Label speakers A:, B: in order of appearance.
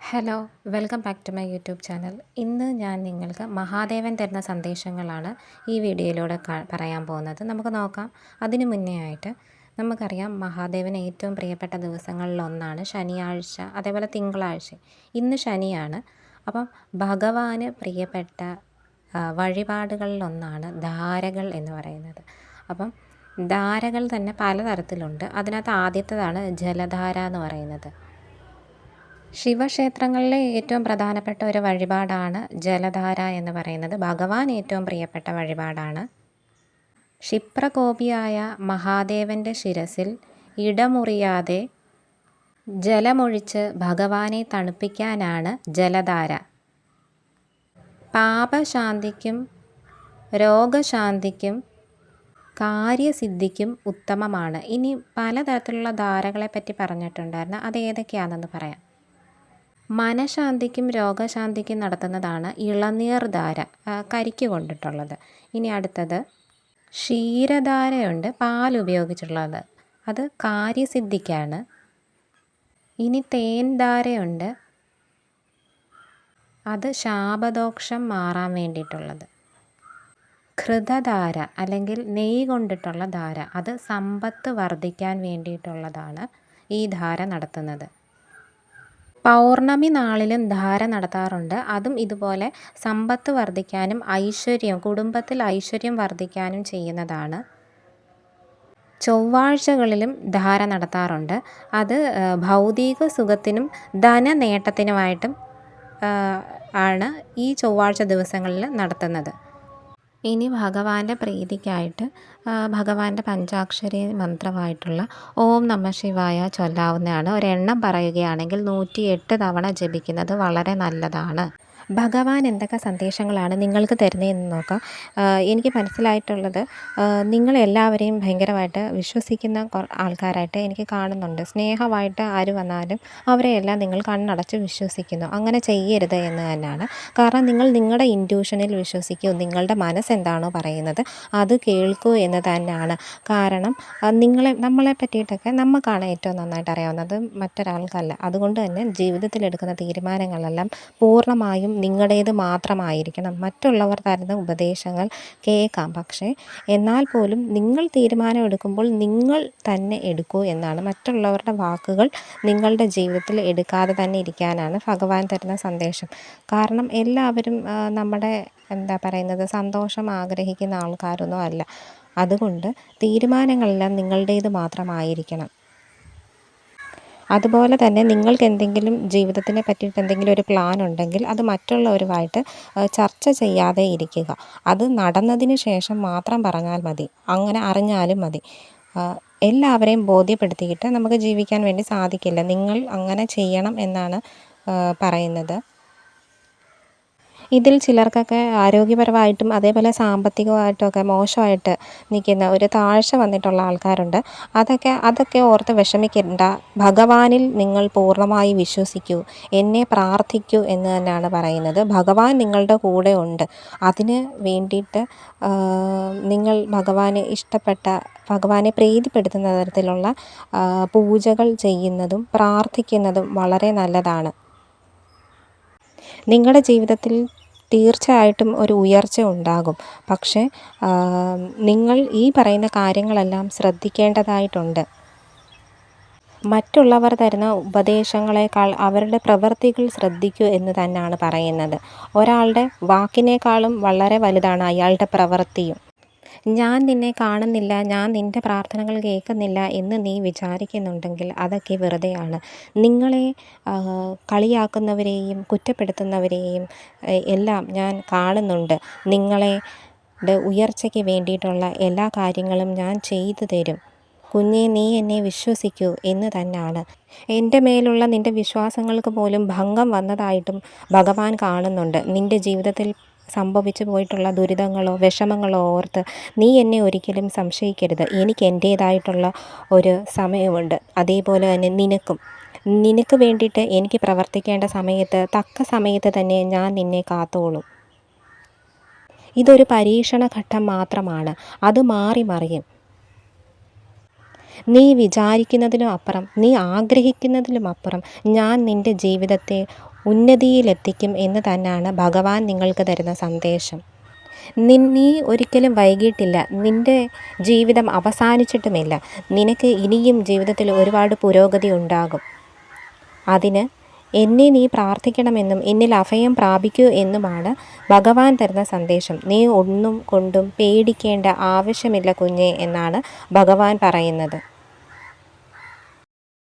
A: Hello, welcome back to my YouTube channel. ഇന്ന് ഞാൻ നിങ്ങൾക്ക് മഹാദേവൻ തരുന്ന സന്ദേശങ്ങളാണ് ഈ വീഡിയോയിലൂടെ പറയാൻ പോകുന്നത്. നമുക്ക് നോക്കാം. അതിനു മുന്നേ ആയിട്ട് നമുക്കറിയാം, മഹാദേവന് ഏറ്റവും പ്രിയപ്പെട്ട ദിവസങ്ങളിലൊന്നാണ് ശനിയാഴ്ച, അതേപോലെ തിങ്കളാഴ്ച. ഇന്ന് ശനിയാണ്. അപ്പം ഭഗവാന് പ്രിയപ്പെട്ട വഴിപാടുകളിലൊന്നാണ് ധാരകൾ എന്ന് പറയുന്നത്. അപ്പം ധാരകൾ തന്നെ പലതരത്തിലുണ്ട്. അതിനകത്ത് ആദ്യത്തേതാണ് ജലധാര എന്ന് പറയുന്നത്. ശിവക്ഷേത്രങ്ങളിലെ ഏറ്റവും പ്രധാനപ്പെട്ട ഒരു വഴിപാടാണ് ജലധാര എന്ന് പറയുന്നത്. ഭഗവാൻ ഏറ്റവും പ്രിയപ്പെട്ട വഴിപാടാണ്. ക്ഷിപ്രകോപിയായ മഹാദേവൻ്റെ ശിരസിൽ ഇടമുറിയാതെ ജലമൊഴിച്ച് ഭഗവാനെ തണുപ്പിക്കാനാണ് ജലധാര. പാപശാന്തിക്കും രോഗശാന്തിക്കും കാര്യസിദ്ധിക്കും ഉത്തമമാണ്. ഇനി പലതരത്തിലുള്ള ധാരകളെ പറ്റി പറഞ്ഞിട്ടുണ്ടായിരുന്നു. അത് ഏതൊക്കെയാണെന്ന് പറയാം. മനഃശാന്തിക്കും രോഗശാന്തിക്കും നടത്തുന്നതാണ് ഇളനീർ ധാര, കരിക്ക് കൊണ്ടിട്ടുള്ളത്. ഇനി അടുത്തത് ക്ഷീരധാരയുണ്ട്, പാൽ ഉപയോഗിച്ചുള്ളത്. അത് കാര്യസിദ്ധിക്കാണ്. ഇനി തേൻ ധാരയുണ്ട്, അത് ശാപദോഷം മാറാൻ വേണ്ടിയിട്ടുള്ളത്. ഘൃതധാര അല്ലെങ്കിൽ നെയ്യ് കൊണ്ടിട്ടുള്ള ധാര, അത് സമ്പത്ത് വർദ്ധിക്കാൻ വേണ്ടിയിട്ടുള്ളതാണ് ഈ ധാര നടത്തുന്നത്. പൗർണമി നാളിലും ധാര നടത്താറുണ്ട്. അതും ഇതുപോലെ സമ്പത്ത് വർദ്ധിക്കാനും കുടുംബത്തിൽ ഐശ്വര്യം വർദ്ധിക്കാനും ചെയ്യുന്നതാണ്. ചൊവ്വാഴ്ചകളിലും ധാര നടത്താറുണ്ട്. അത് ഭൗതിക സുഖത്തിനും ധനനേട്ടത്തിനുമായിട്ടും ആണ് ഈ ചൊവ്വാഴ്ച ദിവസങ്ങളിൽ നടത്തുന്നത്. ഇനി ഭഗവാന്റെ പ്രീതിക്കായിട്ട് ഭഗവാന്റെ പഞ്ചാക്ഷരി മന്ത്രമായിട്ടുള്ള ഓം നമഃ ശിവായ ചൊല്ലാവുന്നതാണ്. ഒരെണ്ണം പറയുകയാണെങ്കിൽ 108 തവണ ജപിക്കുന്നത് വളരെ നല്ലതാണ്. ഭഗവാൻ എന്തൊക്കെ സന്ദേശങ്ങളാണ് നിങ്ങൾക്ക് തരുന്നതെന്ന് നോക്കാം. എനിക്ക് മനസ്സിലായിട്ടുള്ളത്, നിങ്ങളെല്ലാവരെയും ഭയങ്കരമായിട്ട് വിശ്വസിക്കുന്ന ആൾക്കാരായിട്ട് എനിക്ക് കാണുന്നുണ്ട്. സ്നേഹമായിട്ട് ആര് വന്നാലും അവരെയെല്ലാം നിങ്ങൾ കണ്ണടച്ച് വിശ്വസിക്കുന്നു. അങ്ങനെ ചെയ്യരുത് എന്ന് തന്നെയാണ്. കാരണം നിങ്ങൾ നിങ്ങളുടെ ഇൻറ്റ്യൂഷനിൽ വിശ്വസിക്കൂ. നിങ്ങളുടെ മനസ്സെന്താണോ പറയുന്നത് അത് കേൾക്കൂ എന്ന് തന്നെയാണ്. കാരണം നമ്മളെ പറ്റിയിട്ടൊക്കെ നമുക്കാണ് ഏറ്റവും നന്നായിട്ട് അറിയാവുന്നത്, മറ്റൊരാൾക്കല്ല. അതുകൊണ്ട് തന്നെ ജീവിതത്തിലെടുക്കുന്ന തീരുമാനങ്ങളെല്ലാം പൂർണ്ണമായും നിങ്ങളുടേത് മാത്രമായിരിക്കണം. മറ്റുള്ളവർ തരുന്ന ഉപദേശങ്ങൾ കേൾക്കാം, പക്ഷേ എന്നാൽ പോലും നിങ്ങൾ തീരുമാനം എടുക്കുമ്പോൾ നിങ്ങൾ തന്നെ എടുക്കൂ എന്നാണ്. മറ്റുള്ളവരുടെ വാക്കുകൾ നിങ്ങളുടെ ജീവിതത്തിൽ എടുക്കാതെ തന്നെ ഇരിക്കാനാണ് ഭഗവാൻ തരുന്ന സന്ദേശം. കാരണം എല്ലാവരും നമ്മുടെ സന്തോഷം ആഗ്രഹിക്കുന്ന ആൾക്കാരൊന്നും അല്ല. അതുകൊണ്ട് തീരുമാനങ്ങളെല്ലാം നിങ്ങളുടേത് മാത്രമായിരിക്കണം. അതുപോലെ തന്നെ നിങ്ങൾക്ക് എന്തെങ്കിലും ജീവിതത്തിനെ പറ്റിയിട്ട് എന്തെങ്കിലും ഒരു പ്ലാൻ ഉണ്ടെങ്കിൽ അത് മറ്റുള്ളവരുമായിട്ട് ചർച്ച ചെയ്യാതെ ഇരിക്കുക. അത് നടന്നതിന് ശേഷം മാത്രം പറഞ്ഞാൽ മതി, അങ്ങനെ അറിഞ്ഞാലും മതി. എല്ലാവരെയും ബോധ്യപ്പെടുത്തിയിട്ട് നമുക്ക് ജീവിക്കാൻ വേണ്ടി സാധിക്കില്ല. നിങ്ങൾ അങ്ങനെ ചെയ്യണം എന്നാണ് പറയുന്നത്. ഇതിൽ ചിലർക്കൊക്കെ ആരോഗ്യപരമായിട്ടും അതേപോലെ സാമ്പത്തികമായിട്ടുമൊക്കെ മോശമായിട്ട് നിൽക്കുന്ന ഒരു താഴ്ച വന്നിട്ടുള്ള ആൾക്കാരുണ്ട്. അതൊക്കെ ഓർത്ത് വിഷമിക്കേണ്ട. ഭഗവാനിൽ നിങ്ങൾ പൂർണ്ണമായി വിശ്വസിക്കൂ, എന്നെ പ്രാർത്ഥിക്കൂ എന്ന് തന്നെയാണ് പറയുന്നത്. ഭഗവാൻ നിങ്ങളുടെ കൂടെ ഉണ്ട്. അതിന് വേണ്ടിയിട്ട് നിങ്ങൾ ഭഗവാനെ പ്രീതിപ്പെടുത്തുന്ന തരത്തിലുള്ള പൂജകൾ ചെയ്യുന്നതും പ്രാർത്ഥിക്കുന്നതും വളരെ നല്ലതാണ്. നിങ്ങളുടെ ജീവിതത്തിൽ തീർച്ചയായിട്ടും ഒരു ഉയർച്ച ഉണ്ടാകും. പക്ഷേ നിങ്ങൾ ഈ പറയുന്ന കാര്യങ്ങളെല്ലാം ശ്രദ്ധിക്കേണ്ടതായിട്ടുണ്ട്. മറ്റുള്ളവർ തരുന്ന ഉപദേശങ്ങളെക്കാൾ അവരുടെ പ്രവൃത്തികൾ ശ്രദ്ധിക്കൂ എന്ന് തന്നെയാണ് പറയുന്നത്. ഒരാളുടെ വാക്കിനേക്കാളും വളരെ വലുതാണ് അയാളുടെ പ്രവൃത്തിയും. ഞാൻ നിന്നെ കാണുന്നില്ല, ഞാൻ നിൻ്റെ പ്രാർത്ഥനകൾ കേൾക്കുന്നില്ല എന്ന് നീ വിചാരിക്കുന്നുണ്ടെങ്കിൽ അതൊക്കെ വെറുതെയാണ്. നിങ്ങളെ കളിയാക്കുന്നവരെയും കുറ്റപ്പെടുത്തുന്നവരെയും എല്ലാം ഞാൻ കാണുന്നുണ്ട്. നിങ്ങളുടെ ഉയർച്ചയ്ക്ക് വേണ്ടിയിട്ടുള്ള എല്ലാ കാര്യങ്ങളും ഞാൻ ചെയ്തു തരും. കുഞ്ഞേ, നീ എന്നെ വിശ്വസിക്കൂ എന്ന് തന്നെയാണ്. എൻ്റെ മേലുള്ള നിൻ്റെ വിശ്വാസങ്ങൾക്ക് പോലും ഭംഗം വന്നതായിട്ടും ഭഗവാൻ കാണുന്നുണ്ട്. നിൻ്റെ ജീവിതത്തിൽ സംഭവിച്ചു പോയിട്ടുള്ള ദുരിതങ്ങളോ വിഷമങ്ങളോ ഓർത്ത് നീ എന്നെ ഒരിക്കലും സംശയിക്കരുത്. എനിക്ക് എൻ്റേതായിട്ടുള്ള ഒരു സമയമുണ്ട്. അതേപോലെ തന്നെ നിനക്ക് വേണ്ടിയിട്ട് എനിക്ക് പ്രവർത്തിക്കേണ്ട സമയത്ത് തക്ക സമയത്ത് തന്നെ ഞാൻ നിന്നെ കാത്തോളും. ഇതൊരു പരീക്ഷണഘട്ടം മാത്രമാണ്. അത് മാറി മറിയും. നീ വിചാരിക്കുന്നതിലും അപ്പുറം, നീ ആഗ്രഹിക്കുന്നതിലും അപ്പുറം ഞാൻ നിൻ്റെ ജീവിതത്തെ ഉന്നതിയിലെത്തിക്കും എന്ന് തന്നെയാണ് ഭഗവാൻ നിങ്ങൾക്ക് തരുന്ന സന്ദേശം. നീ ഒരിക്കലും വൈകിട്ടില്ല. നിൻ്റെ ജീവിതം അവസാനിച്ചിട്ടുമില്ല. നിനക്ക് ഇനിയും ജീവിതത്തിൽ ഒരുപാട് പുരോഗതി ഉണ്ടാകും. അതിന് എന്നെ നീ പ്രാർത്ഥിക്കണമെന്നും എന്നിൽ അഭയം പ്രാപിക്കൂ എന്നുമാണ് ഭഗവാൻ തരുന്ന സന്ദേശം. നീ ഒന്നും കൊണ്ടും പേടിക്കേണ്ട ആവശ്യമില്ല കുഞ്ഞേ എന്നാണ് ഭഗവാൻ പറയുന്നത്.